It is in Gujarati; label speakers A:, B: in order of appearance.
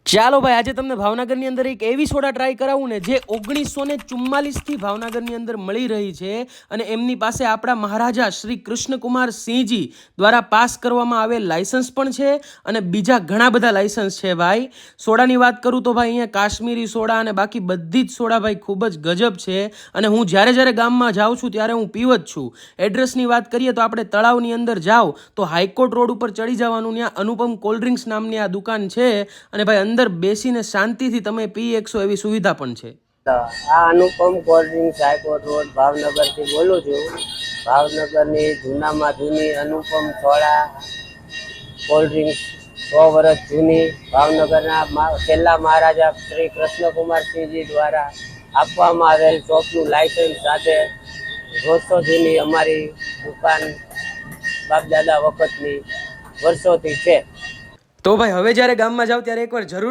A: ચાલો ભાઈ, આજે તમને ભાવનગરની અંદર એક એવી સોડા ટ્રાય કરાવું ને જે 1944થી ભાવનગરની અંદર મળી રહી છે અને એમની પાસે આપણા મહારાજા શ્રી કૃષ્ણકુમાર સિંહજી દ્વારા પાસ કરવામાં આવેલ લાયસન્સ પણ છે અને બીજા ઘણા બધા લાયસન્સ છે ભાઈ. સોડાની વાત કરું તો ભાઈ અહીંયા કાશ્મીરી સોડા અને બાકી બધી જ સોડા ભાઈ ખૂબ જ ગજબ છે અને હું જ્યારે ગામમાં જાઉં છું ત્યારે હું પીવ જ છું. એડ્રેસની વાત કરીએ તો આપણે તળાવની અંદર જાઓ તો હાઈકોર્ટ રોડ ઉપર ચડી જવાનું, ત્યાં અનુપમ કોલ્ડ ડ્રિંક્સ નામની આ દુકાન છે અને ભાઈ અંદર બેસીને શાંતિથી તમે પી શકશો એવી સુવિધા પણ છે.
B: આ અનુપમ કોલ્ડ ડ્રિંક્સ હાઈકોર્ટ રોડ ભાવનગરથી બોલું છું. ભાવનગરની જૂનામાં જૂની અનુપમ સોડા કોલ્ડ ડ્રિંક્સ 100 વર્ષ જૂની, ભાવનગરના છેલ્લા મહારાજા શ્રી કૃષ્ણકુમાર સિંહજી દ્વારા આપવામાં આવેલ શોપનું લાયસન્સ સાથે વર્ષો જૂની અમારી દુકાન બાપદાદા વખતની વર્ષોથી છે.
A: તો ભાઈ હવે જ્યારે ગામમાં જાઓ ત્યારે એકવાર જરૂર